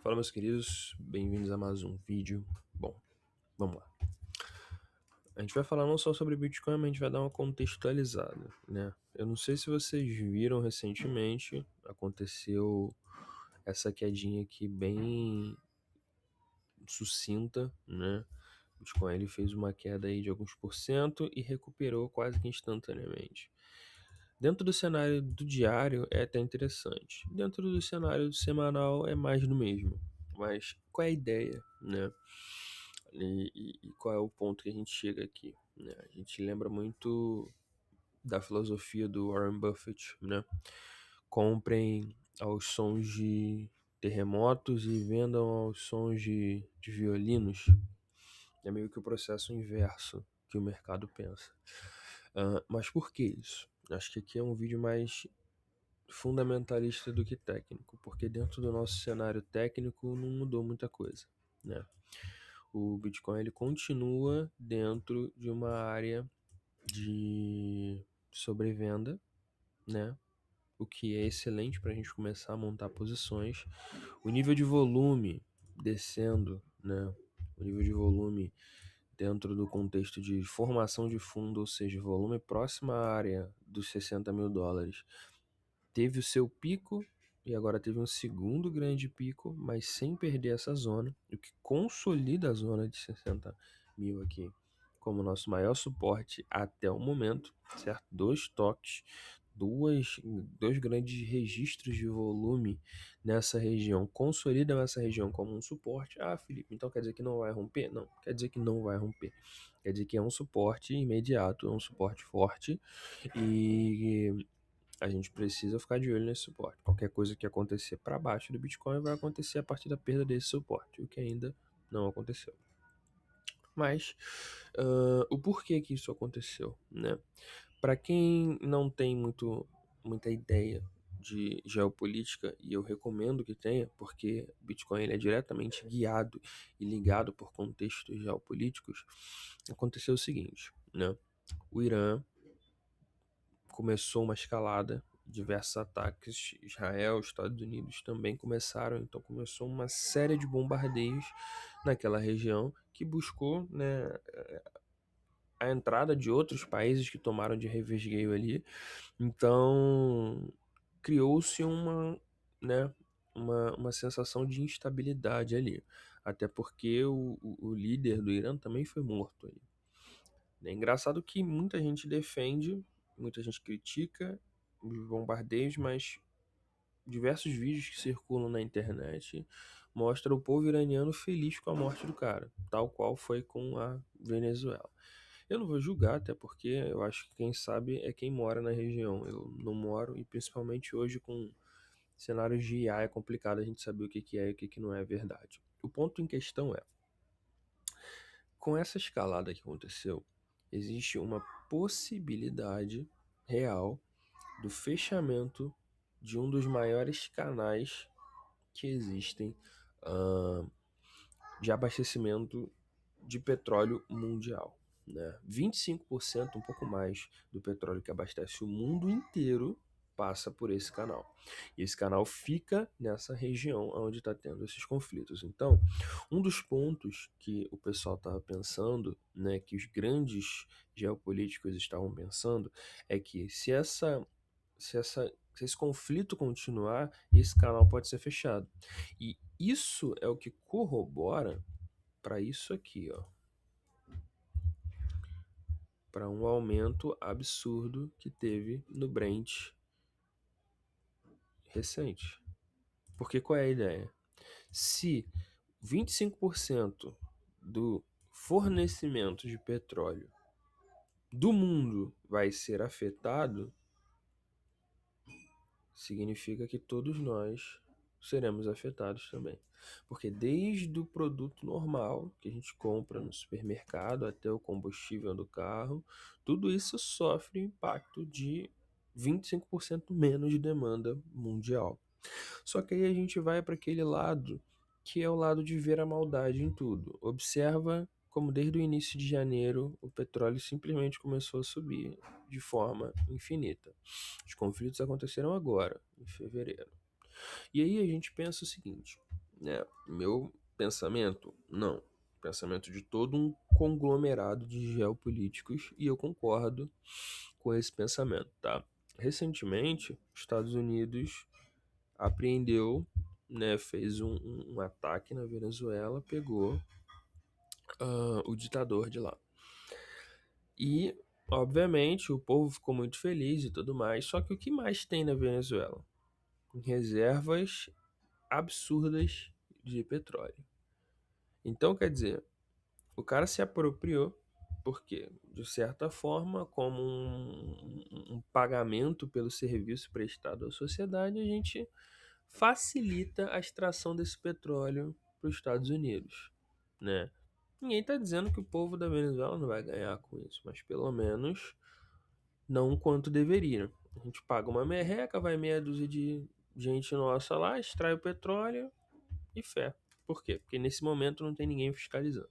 Fala, meus queridos, bem-vindos a mais um vídeo. Bom, vamos lá. A gente vai falar não só sobre Bitcoin, mas a gente vai dar uma contextualizada, né? Eu não sei se vocês viram recentemente, aconteceu essa quedinha aqui bem sucinta, né? O Bitcoin ele fez uma queda aí de alguns por cento e recuperou quase que instantaneamente. Dentro do cenário do diário é até interessante. Dentro do cenário semanal é mais do mesmo. Mas qual é a ideia, né? E qual é o ponto que a gente chega aqui, né? A gente lembra muito da filosofia do Warren Buffett, né? Comprem aos sons de terremotos e vendam aos sons de violinos. É meio que o processo inverso que o mercado pensa. Mas por que isso? Acho que aqui é um vídeo mais fundamentalista do que técnico, porque dentro do nosso cenário técnico não mudou muita coisa, né? O Bitcoin ele continua dentro de uma área de sobrevenda, né? O que é excelente para a gente começar a montar posições. O nível de volume descendo, né? O nível de volume dentro do contexto de formação de fundo, ou seja, volume próximo à área dos 60 mil dólares, teve o seu pico e agora teve um segundo grande pico, mas sem perder essa zona, o que consolida a zona de 60 mil aqui como nosso maior suporte até o momento, certo? Dois toques, dois grandes registros de volume nessa região, consolidam essa região como um suporte. Ah, Felipe, então quer dizer que não vai romper? Não, quer dizer que não vai romper. Quer dizer que é um suporte imediato, é um suporte forte e a gente precisa ficar de olho nesse suporte. Qualquer coisa que acontecer para baixo do Bitcoin vai acontecer a partir da perda desse suporte, o que ainda não aconteceu. Mas o porquê que isso aconteceu, né? Para quem não tem muita ideia de geopolítica, e eu recomendo que tenha, porque o Bitcoin ele é diretamente guiado e ligado por contextos geopolíticos, aconteceu o seguinte, né? O Irã começou uma escalada, diversos ataques, Israel, Estados Unidos também começaram, então começou uma série de bombardeios naquela região que buscou, né, a entrada de outros países que tomaram de revesgueio ali. Então criou-se né, uma sensação de instabilidade ali, até porque o líder do Irã também foi morto ali. É engraçado que muita gente defende, muita gente critica os bombardeios, mas diversos vídeos que circulam na internet mostram o povo iraniano feliz com a morte do cara, tal qual foi com a Venezuela. Eu não vou julgar, até porque eu acho que quem sabe é quem mora na região. Eu não moro, e principalmente hoje com cenários de IA é complicado a gente saber o que que é e o que que não é verdade. O ponto em questão é, com essa escalada que aconteceu, existe uma possibilidade real do fechamento de um dos maiores canais que existem uh, de abastecimento de petróleo mundial. Né? 25%, um pouco mais, do petróleo que abastece o mundo inteiro passa por esse canal. E esse canal fica nessa região onde está tendo esses conflitos. Então, um dos pontos que o pessoal estava pensando, né, que os grandes geopolíticos estavam pensando, é que se esse conflito continuar, esse canal pode ser fechado. E isso é o que corrobora para isso aqui, ó, para um aumento absurdo que teve no Brent recente. Porque qual é a ideia? Se 25% do fornecimento de petróleo do mundo vai ser afetado, significa que todos nós seremos afetados também. Porque desde o produto normal que a gente compra no supermercado até o combustível do carro, tudo isso sofre o impacto de 25% menos de demanda mundial. Só que aí a gente vai para aquele lado que é o lado de ver a maldade em tudo. Observa como desde o início de janeiro o petróleo simplesmente começou a subir de forma infinita. Os conflitos aconteceram agora, em fevereiro. E aí a gente pensa o seguinte, né? Meu pensamento, não. Pensamento de todo um conglomerado de geopolíticos e eu concordo com esse pensamento, tá? Recentemente, os Estados Unidos apreendeu, né, fez um ataque na Venezuela, pegou o ditador de lá. E, obviamente, o povo ficou muito feliz e tudo mais. Só que o que mais tem na Venezuela? Reservas absurdas de petróleo. Então, quer dizer, o cara se apropriou, porque, de certa forma, como um pagamento pelo serviço prestado à sociedade, a gente facilita a extração desse petróleo para os Estados Unidos, né? Ninguém está dizendo que o povo da Venezuela não vai ganhar com isso, mas pelo menos não o quanto deveria. A gente paga uma merreca, vai meia dúzia de gente nossa lá, extrai o petróleo e fé. Por quê? Porque nesse momento não tem ninguém fiscalizando.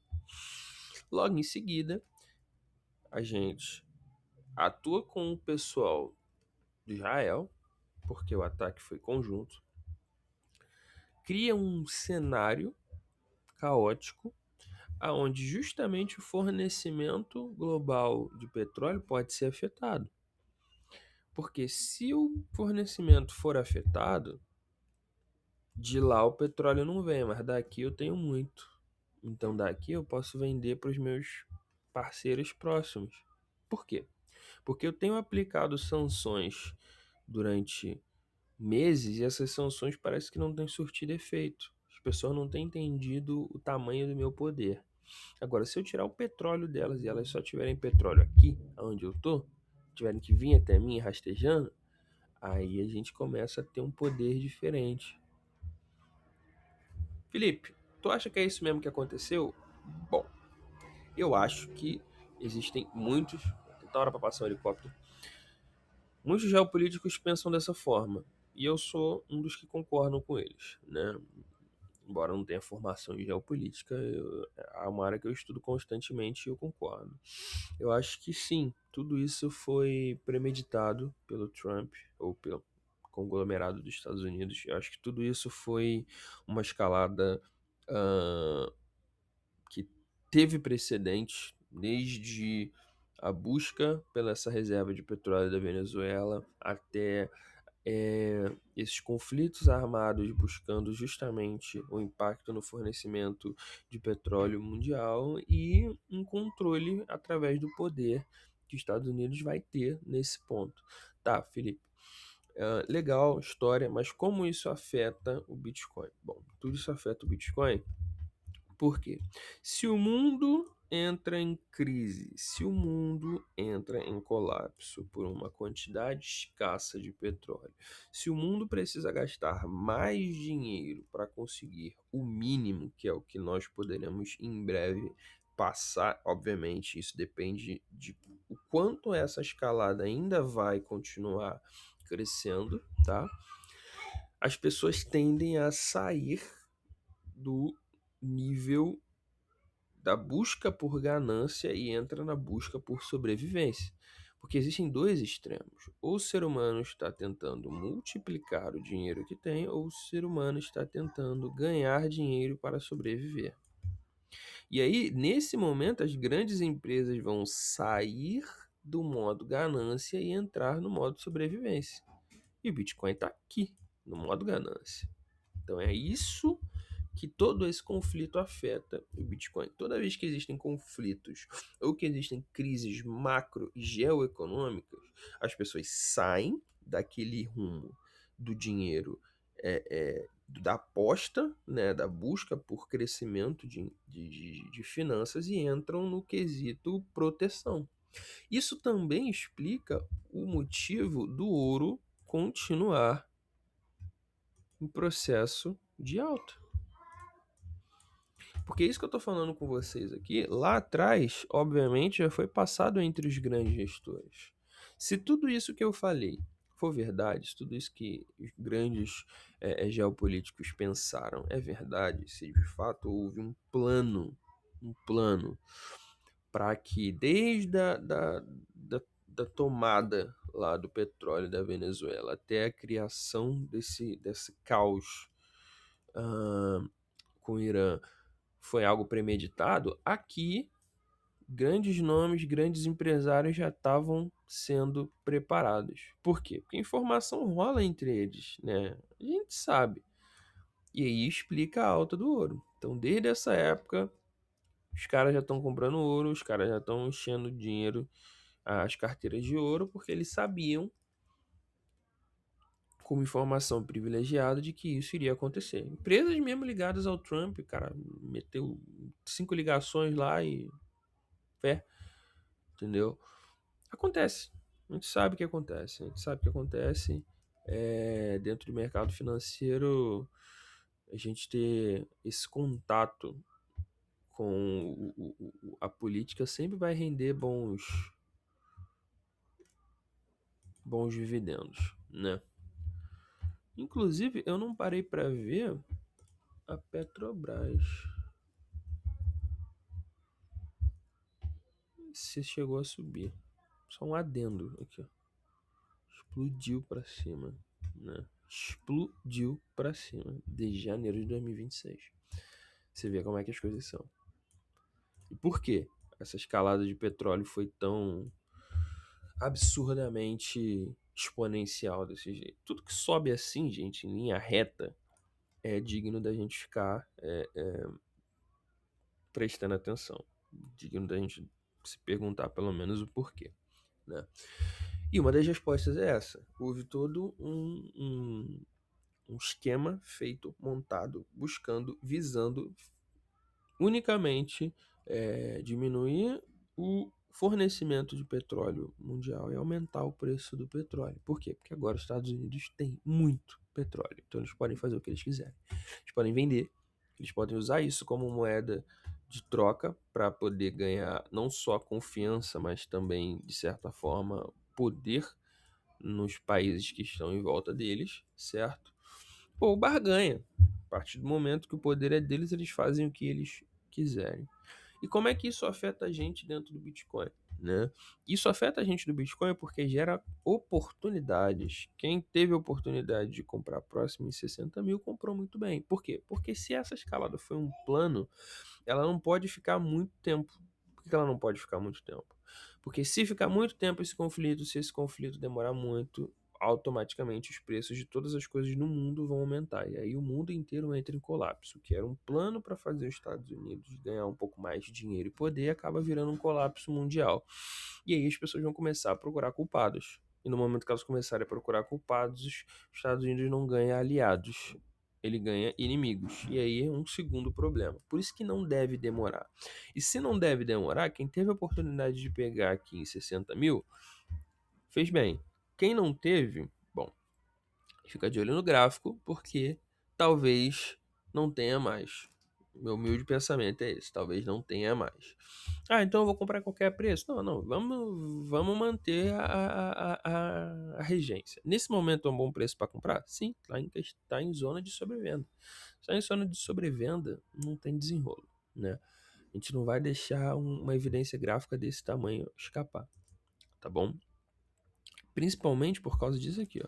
Logo em seguida, a gente atua com o pessoal de Israel, porque o ataque foi conjunto, cria um cenário caótico aonde justamente o fornecimento global de petróleo pode ser afetado. Porque se o fornecimento for afetado, de lá o petróleo não vem, mas daqui eu tenho muito. Então daqui eu posso vender para os meus parceiros próximos. Por quê? Porque eu tenho aplicado sanções durante meses e essas sanções parece que não têm surtido efeito. As pessoas não têm entendido o tamanho do meu poder. Agora, se eu tirar o petróleo delas e elas só tiverem petróleo aqui, onde eu tô, tiverem que vir até mim rastejando, aí a gente começa a ter um poder diferente. Felipe, tu acha que é isso mesmo que aconteceu? Bom, eu acho que existem muitos. Toda hora para passar um helicóptero. Muitos geopolíticos pensam dessa forma. E eu sou um dos que concordam com eles, né? Embora não tenha formação em geopolítica, é uma área que eu estudo constantemente e eu concordo. Eu acho que sim, tudo isso foi premeditado pelo Trump ou pelo conglomerado dos Estados Unidos. Eu acho que tudo isso foi uma escalada ah, que teve precedentes desde a busca pela essa reserva de petróleo da Venezuela até esses conflitos armados buscando justamente o impacto no fornecimento de petróleo mundial e um controle através do poder que os Estados Unidos vai ter nesse ponto. Tá, Felipe. Legal, história, mas como isso afeta o Bitcoin? Bom, tudo isso afeta o Bitcoin por quê? Se o mundo entra em crise, se o mundo entra em colapso por uma quantidade escassa de petróleo, se o mundo precisa gastar mais dinheiro para conseguir o mínimo, que é o que nós poderemos em breve passar, obviamente, isso depende de o quanto essa escalada ainda vai continuar crescendo, tá? As pessoas tendem a sair do nível da busca por ganância e entra na busca por sobrevivência. Porque existem dois extremos. Ou o ser humano está tentando multiplicar o dinheiro que tem, ou o ser humano está tentando ganhar dinheiro para sobreviver. E aí, nesse momento, as grandes empresas vão sair do modo ganância e entrar no modo sobrevivência. E o Bitcoin está aqui, no modo ganância. Então é isso que todo esse conflito afeta o Bitcoin. Toda vez que existem conflitos ou que existem crises macro e geoeconômicas, as pessoas saem daquele rumo do dinheiro, da aposta, né, da busca por crescimento de finanças e entram no quesito proteção. Isso também explica o motivo do ouro continuar em processo de alta. Porque isso que eu estou falando com vocês aqui, lá atrás, obviamente, já foi passado entre os grandes gestores. Se tudo isso que eu falei for verdade, se tudo isso que os grandes geopolíticos pensaram é verdade, se de fato houve um plano para que desde da tomada lá do petróleo da Venezuela até a criação desse caos com o Irã foi algo premeditado, aqui grandes nomes, grandes empresários já estavam sendo preparados. Por quê? Porque a informação rola entre eles, né? A gente sabe. E aí explica a alta do ouro. Então, desde essa época, os caras já estão comprando ouro, os caras já estão enchendo dinheiro as carteiras de ouro, porque eles sabiam, como informação privilegiada, de que isso iria acontecer. Empresas mesmo ligadas ao Trump, cara, meteu 5 ligações lá e fé, entendeu? Acontece. A gente sabe o que acontece. A gente sabe o que acontece. Dentro do mercado financeiro, a gente ter esse contato com a política sempre vai render bons dividendos, né? Inclusive, eu não parei para ver a Petrobras. Se chegou a subir. Só um adendo aqui, ó. Explodiu para cima, né? Explodiu para cima desde janeiro de 2026. Você vê como é que as coisas são. E por que essa escalada de petróleo foi tão absurdamente exponencial desse jeito? Tudo que sobe assim, gente, em linha reta, é digno da gente ficar prestando atenção. Digno da gente se perguntar pelo menos o porquê, né? E uma das respostas é essa. Houve todo um esquema feito, montado, buscando, visando unicamente diminuir o fornecimento de petróleo mundial e aumentar o preço do petróleo. Por quê? Porque agora os Estados Unidos têm muito petróleo, então eles podem fazer o que eles quiserem. Eles podem vender, eles podem usar isso como moeda de troca para poder ganhar não só confiança, mas também, de certa forma, poder nos países que estão em volta deles, certo? Ou barganha. A partir do momento que o poder é deles, eles fazem o que eles quiserem. E como é que isso afeta a gente dentro do Bitcoin, né? Isso afeta a gente do Bitcoin porque gera oportunidades. Quem teve a oportunidade de comprar próximo em 60 mil comprou muito bem. Por quê? Porque se essa escalada foi um plano, ela não pode ficar muito tempo. Por que ela não pode ficar muito tempo? Porque se ficar muito tempo esse conflito, se esse conflito demorar muito, automaticamente os preços de todas as coisas no mundo vão aumentar. E aí o mundo inteiro entra em colapso, que era um plano para fazer os Estados Unidos ganhar um pouco mais de dinheiro e poder, acaba virando um colapso mundial. E aí as pessoas vão começar a procurar culpados. E no momento que elas começarem a procurar culpados, os Estados Unidos não ganham aliados, ele ganha inimigos. E aí é um segundo problema. Por isso que não deve demorar. E se não deve demorar, quem teve a oportunidade de pegar aqui em 60 mil, fez bem. Quem não teve, bom, fica de olho no gráfico, porque talvez não tenha mais. Meu humilde pensamento é esse, talvez não tenha mais. Ah, então eu vou comprar a qualquer preço? Não, não, vamos manter a regência. Nesse momento é um bom preço para comprar? Sim, está em zona de sobrevenda. Está em zona de sobrevenda, não tem desenrolo, né? A gente não vai deixar uma evidência gráfica desse tamanho escapar, tá bom? Principalmente por causa disso aqui, ó.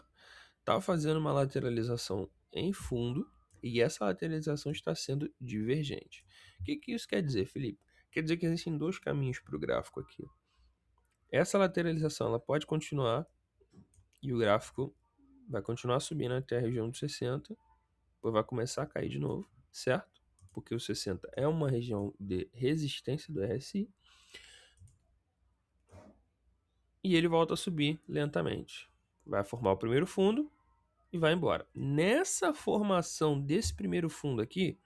Tá fazendo uma lateralização em fundo e essa lateralização está sendo divergente. O que isso quer dizer, Felipe? Quer dizer que existem dois caminhos para o gráfico aqui. Essa lateralização ela pode continuar e o gráfico vai continuar subindo até a região dos 60, depois vai começar a cair de novo, certo? Porque o 60 é uma região de resistência do RSI e ele volta a subir lentamente. Vai formar o primeiro fundo e vai embora. Nessa formação desse primeiro fundo aqui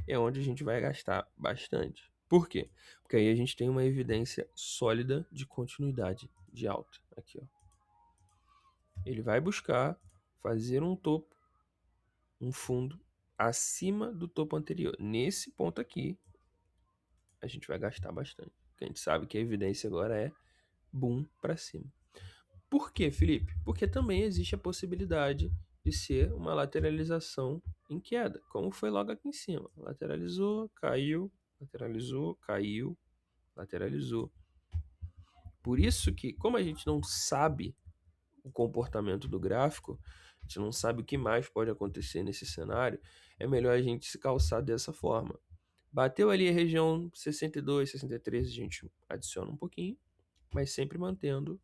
é onde a gente vai gastar bastante. Por quê? Porque aí a gente tem uma evidência sólida de continuidade de alta. Aqui, ó. Ele vai buscar fazer um topo, um fundo acima do topo anterior. Nesse ponto aqui, a gente vai gastar bastante. Porque a gente sabe que a evidência agora é boom para cima. Por quê, Felipe? Porque também existe a possibilidade de ser uma lateralização em queda, como foi logo aqui em cima. Lateralizou, caiu, lateralizou, caiu, lateralizou. Por isso que, como a gente não sabe o comportamento do gráfico, a gente não sabe o que mais pode acontecer nesse cenário, é melhor a gente se calçar dessa forma. Bateu ali a região 62, 63, a gente adiciona um pouquinho, mas sempre mantendo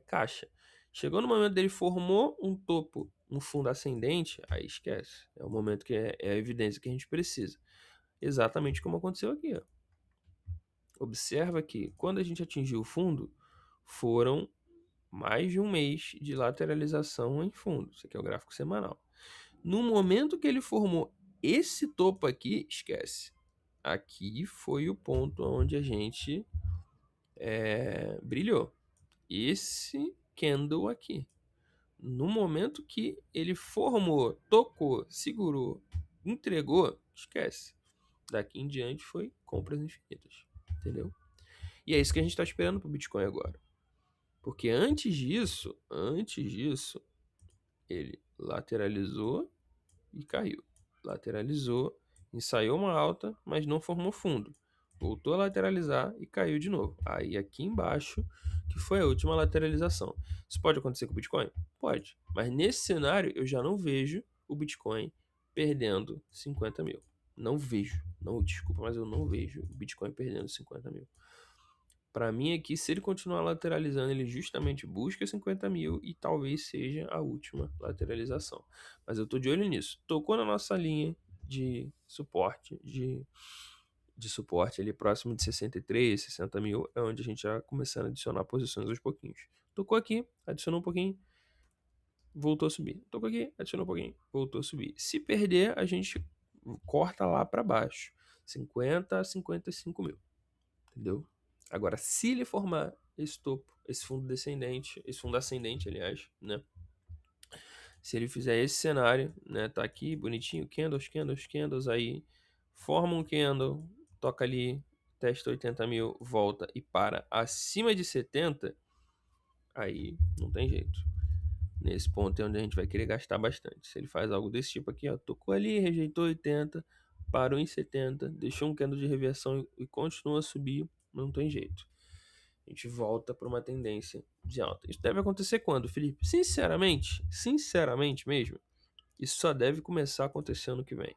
caixa. Chegou no momento dele, formou um topo, um fundo ascendente, aí esquece. É o momento que é a evidência que a gente precisa. Exatamente como aconteceu aqui. Ó. Observa que quando a gente atingiu o fundo, foram mais de um mês de lateralização em fundo. Isso aqui é o gráfico semanal. No momento que ele formou esse topo aqui, esquece. Aqui foi o ponto onde a gente brilhou. Esse candle aqui. No momento que ele formou, tocou, segurou, entregou, esquece. Daqui em diante foi compras infinitas. Entendeu? E é isso que a gente está esperando para o Bitcoin agora. Porque antes disso, ele lateralizou e caiu. Lateralizou, ensaiou uma alta, mas não formou fundo. Voltou a lateralizar e caiu de novo. Aí aqui embaixo, que foi a última lateralização. Isso pode acontecer com o Bitcoin? Pode. Mas nesse cenário, eu já não vejo o Bitcoin perdendo 50 mil. Não vejo. Não, desculpa, mas eu não vejo o Bitcoin perdendo 50 mil. Para mim aqui, se ele continuar lateralizando, ele justamente busca 50 mil e talvez seja a última lateralização. Mas eu tô de olho nisso. Tocou na nossa linha de suporte, de suporte ali próximo de 63, 60 mil, é onde a gente já começando a adicionar posições aos pouquinhos. Tocou aqui, adicionou um pouquinho, voltou a subir. Tocou aqui, adicionou um pouquinho, voltou a subir. Se perder, a gente corta lá para baixo, 50 a 55 mil, entendeu? Agora, se ele formar esse topo, esse fundo descendente, esse fundo ascendente, aliás, né? Se ele fizer esse cenário, né? Tá aqui bonitinho, candles, aí forma um candle, toca ali, testa 80 mil, volta e para acima de 70, aí não tem jeito. Nesse ponto é onde a gente vai querer gastar bastante. Se ele faz algo desse tipo aqui, ó, tocou ali, rejeitou 80, parou em 70, deixou um candle de reversão e continua a subir, não tem jeito. A gente volta para uma tendência de alta. Isso deve acontecer quando, Felipe? Sinceramente mesmo, isso só deve começar a acontecer ano que vem.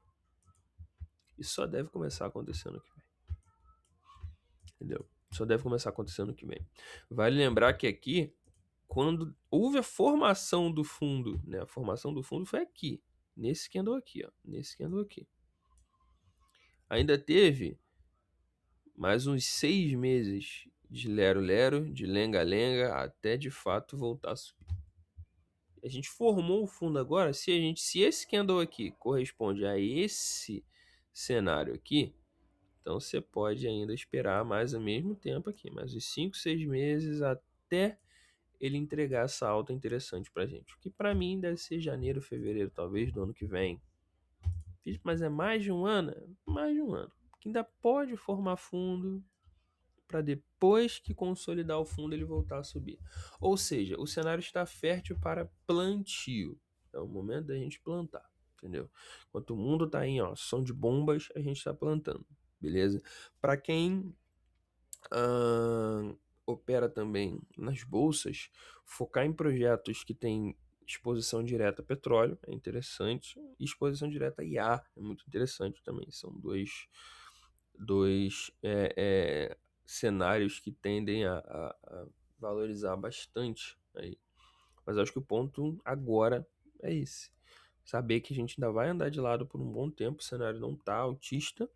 Isso só deve começar a acontecer ano que vem. Entendeu? Só deve começar a acontecer ano que vem. Vale lembrar que aqui, quando houve a formação do fundo, né? A formação do fundo foi aqui. Nesse candle aqui, ó. Nesse candle aqui. Ainda teve mais uns 6 meses de lero-lero, de lenga-lenga, até de fato voltar a subir. A gente formou o fundo agora, se esse candle aqui corresponde a esse cenário aqui, então você pode ainda esperar mais ao mesmo tempo aqui, mais uns 5, 6 meses até ele entregar essa alta interessante pra gente. O que pra mim deve ser janeiro, fevereiro, talvez do ano que vem. Mas é mais de um ano? Mais de um ano. Que ainda pode formar fundo, para depois que consolidar o fundo ele voltar a subir. Ou seja, o cenário está fértil para plantio. É o momento da gente plantar, entendeu? Enquanto o mundo está em som de bombas, a gente está plantando, beleza? Para quem opera também nas bolsas, focar em projetos que têm exposição direta a petróleo é interessante, e exposição direta a IA é muito interessante também. São dois cenários que tendem a valorizar bastante aí. Mas acho que o ponto agora é esse. Saber que a gente ainda vai andar de lado por um bom tempo, o cenário não está altista,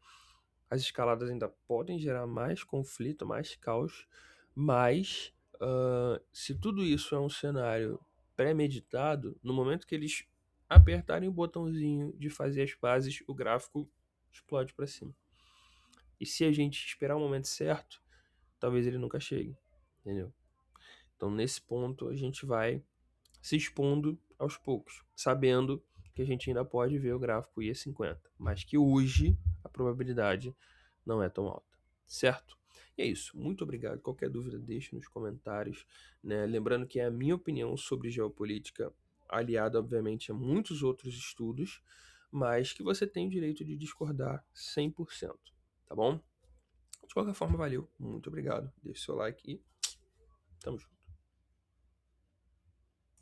as escaladas ainda podem gerar mais conflito, mais caos, mas se tudo isso é um cenário pré-meditado, no momento que eles apertarem o botãozinho de fazer as pazes, o gráfico explode para cima. E se a gente esperar o momento certo, talvez ele nunca chegue, entendeu? Então, nesse ponto, a gente vai se expondo aos poucos, sabendo que a gente ainda pode ver o gráfico ir a 50, mas que hoje a probabilidade não é tão alta, certo? E é isso. Muito obrigado. Qualquer dúvida, deixe nos comentários, né? Lembrando que é a minha opinião sobre geopolítica, aliada, obviamente, a muitos outros estudos, mas que você tem o direito de discordar 100%, tá bom? De qualquer forma, valeu. Muito obrigado. Deixe seu like e tamo junto.